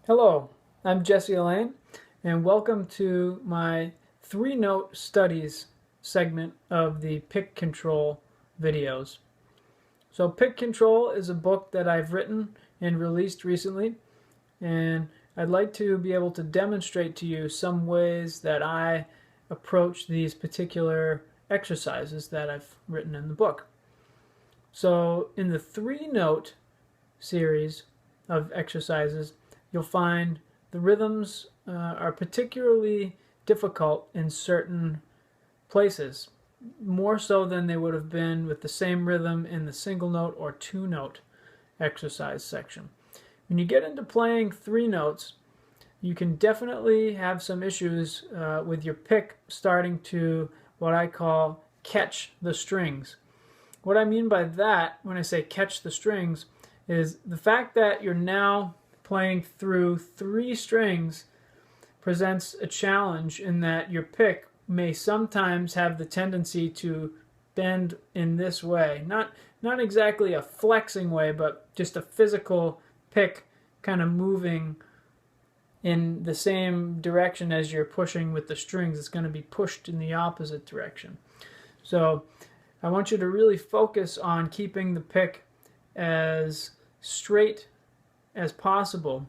Hello, I'm Jesse Elaine, and welcome to my 3-note studies segment of the Pick Control videos. So Pick Control is a book that I've written and released recently, and I'd like to be able to demonstrate to you some ways that I approach these particular exercises that I've written in the book. So in the 3-note series of exercises, you'll find the rhythms are particularly difficult in certain places, more so than they would have been with the same rhythm in the single note or 2-note exercise section. When you get into playing 3 notes, you can definitely have some issues with your pick starting to what I call catch the strings. What I mean by that, when I say catch the strings, is the fact that you're now playing through 3 strings presents a challenge in that your pick may sometimes have the tendency to bend in this way. Not exactly a flexing way, but just a physical pick kind of moving in the same direction as you're pushing with the strings. It's going to be pushed in the opposite direction. So I want you to really focus on keeping the pick as straight as possible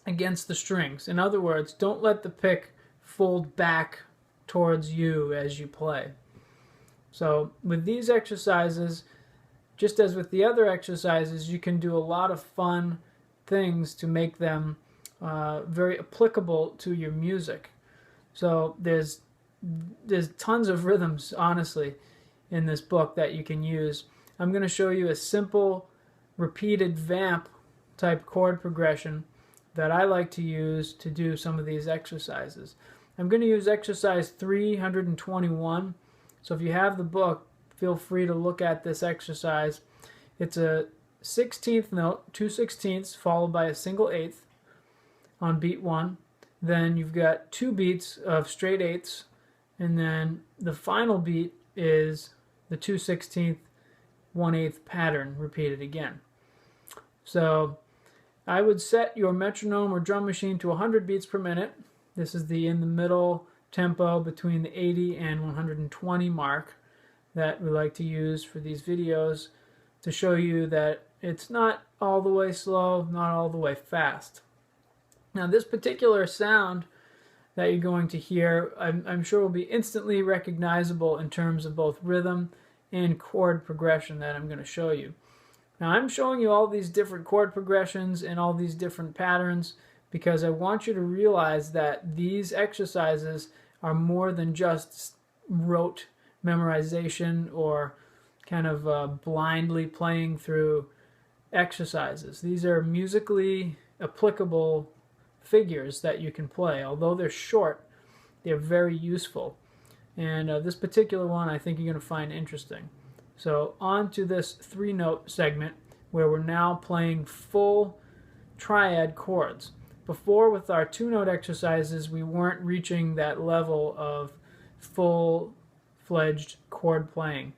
against the strings. In other words, don't let the pick fold back towards you as you play. So with these exercises, just as with the other exercises, you can do a lot of fun things to make them very applicable to your music. So there's tons of rhythms, honestly, in this book that you can use. I'm going to show you a simple repeated vamp type chord progression that I like to use to do some of these exercises. I'm going to use exercise 321. So if you have the book, feel free to look at this exercise. It's a 16th note, 2/16 followed by a single eighth on beat 1. Then you've got 2 beats of straight eighths, and then the final beat is the 2/16 1/8 pattern repeated again. So I would set your metronome or drum machine to 100 beats per minute. This is the in the middle tempo between the 80 and 120 mark that we like to use for these videos to show you that it's not all the way slow, not all the way fast. Now this particular sound that you're going to hear, I'm sure will be instantly recognizable in terms of both rhythm and chord progression that I'm going to show you. Now I'm showing you all these different chord progressions and all these different patterns because I want you to realize that these exercises are more than just rote memorization or kind of blindly playing through exercises. These are musically applicable figures that you can play. Although they're short, they're very useful. And this particular one I think you're going to find interesting. So on to this 3-note segment where we're now playing full triad chords. Before, with our 2-note exercises, we weren't reaching that level of full-fledged chord playing,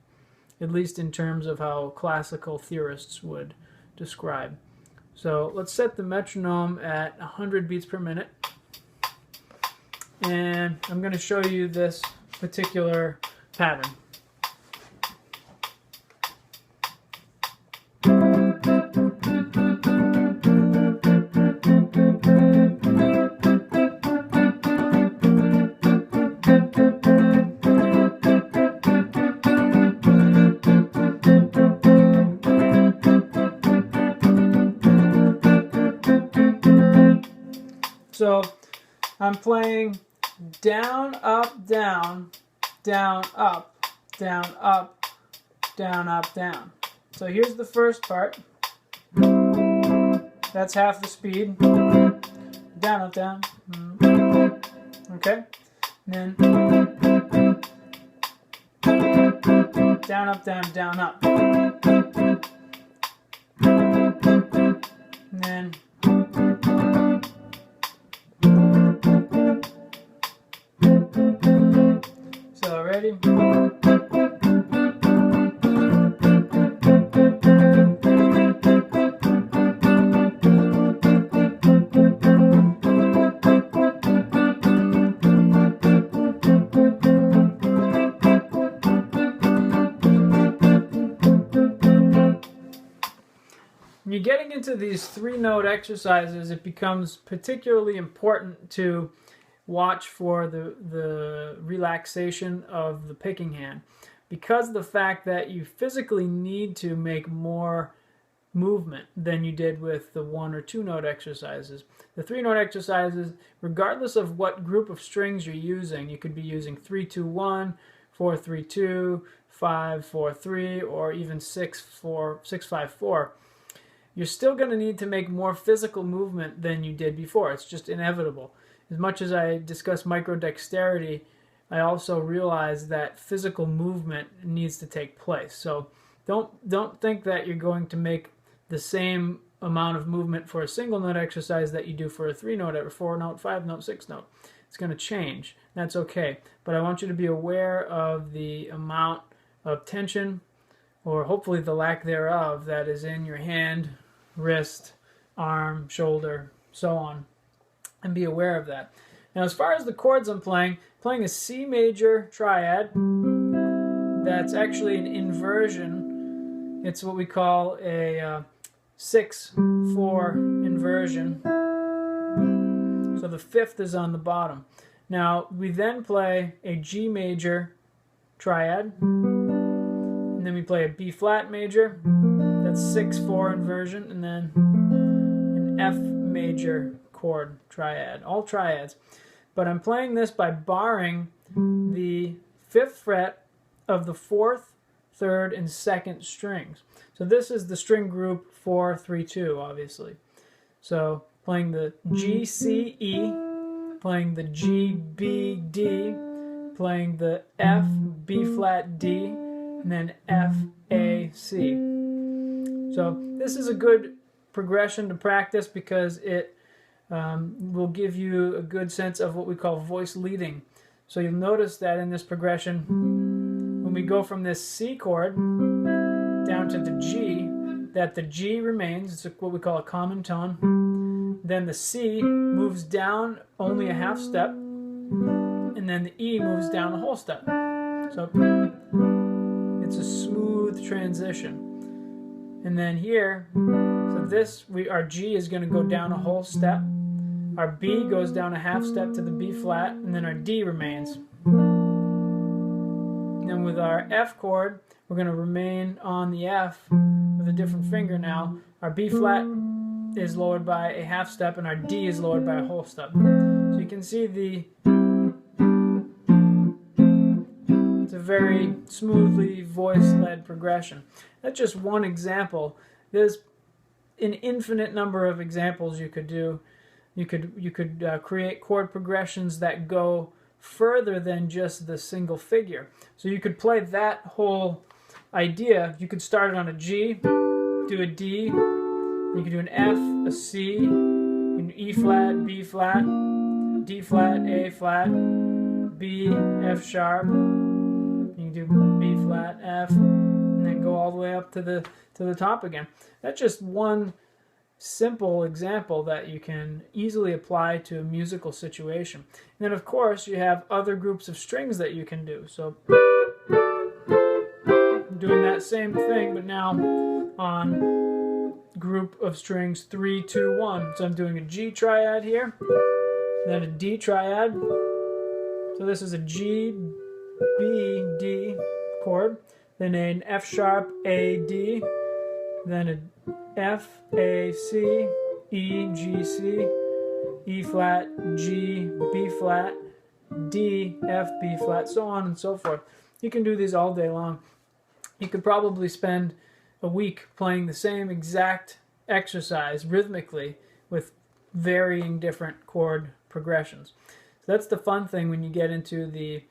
at least in terms of how classical theorists would describe. So let's set the metronome at 100 beats per minute. And I'm going to show you this particular pattern. So I'm playing down, up, down, down, up, down, up, down, up, down. So here's the first part. That's half the speed. Down, up, down. Okay? And then down, up, down, down, up. And then so ready? getting into these 3-note exercises, it becomes particularly important to watch for the relaxation of the picking hand, because of the fact that you physically need to make more movement than you did with the 1 or 2-note exercises. The 3-note exercises, regardless of what group of strings you're using, you could be using 3-2-1, 4-3-2, 5-4-3, or even 6-5-4. You're still going to need to make more physical movement than you did before. It's just inevitable. As much as I discuss microdexterity, I also realize that physical movement needs to take place. So don't think that you're going to make the same amount of movement for a single note exercise that you do for a 3-note, or 4-note, 5-note, 6-note. It's going to change. That's okay. But I want you to be aware of the amount of tension, or hopefully the lack thereof, that is in your hand, wrist, arm, shoulder, so on, and be aware of that. Now, as far as the chords I'm playing a C major triad. That's actually an inversion. It's what we call a 6-4 inversion. So the 5th is on the bottom. Now, we then play a G major triad, and then we play a B flat major, that's 6-4 inversion, and then an F major chord triad, all triads. But I'm playing this by barring the 5th fret of the 4th, 3rd, and 2nd strings. So this is the string group 4-3-2, obviously. So playing the G, C, E, playing the G, B, D, playing the F, B flat, D, and then F, A, C. So this is a good progression to practice because it will give you a good sense of what we call voice leading. So you'll notice that in this progression, when we go from this C chord down to the G, that the G remains, it's what we call a common tone. Then the C moves down only a half step, and then the E moves down a whole step. So it's a smooth transition. And then here, so this, our G is going to go down a whole step. Our B goes down a half step to the B flat, and then our D remains. And then with our F chord, we're going to remain on the F with a different finger now. Our B flat is lowered by a half step, and our D is lowered by a whole step. So you can see it's a very smoothly voice-led progression. That's just one example. There's an infinite number of examples you could do. You could create chord progressions that go further than just the single figure. So you could play that whole idea. You could start it on a G, do a D, you could do an F, a C, an E flat, B flat, D flat, A flat, B, F sharp. You can do B flat, F, and then go all the way up to the top again. That's just one simple example that you can easily apply to a musical situation. And then of course you have other groups of strings that you can do. So I'm doing that same thing, but now on group of strings 3, 2, 1. So I'm doing a G triad here, then a D triad. So this is a G, B, D chord, then an F sharp, A, D, then a F, A, C, E, G, C, E flat, G, B flat, D, F, B flat, so on and so forth. You can do these all day long. You could probably spend a week playing the same exact exercise rhythmically with varying different chord progressions. So that's the fun thing when you get into the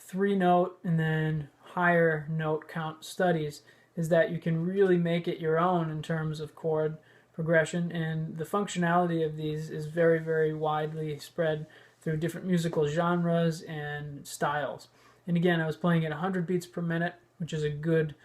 3-note and then higher note count studies, is that you can really make it your own in terms of chord progression, and the functionality of these is very, very widely spread through different musical genres and styles. And again, I was playing at 100 beats per minute, which is a good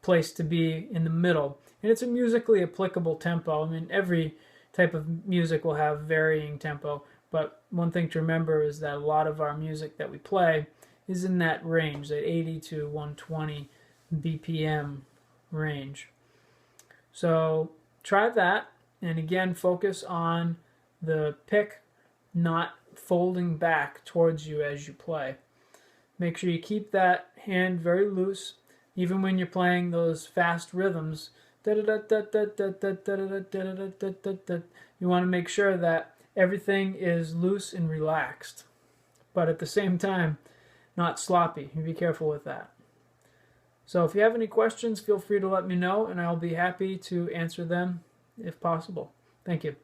place to be in the middle. And it's a musically applicable tempo. I mean, every type of music will have varying tempo, but one thing to remember is that a lot of our music that we play is in that range, that 80 to 120 BPM range. So try that, and again, focus on the pick not folding back towards you as you play. Make sure you keep that hand very loose, even when you're playing those fast rhythms. You want to make sure that everything is loose and relaxed, but at the same time, not sloppy. Be careful with that. So if you have any questions, feel free to let me know, and I'll be happy to answer them if possible. Thank you.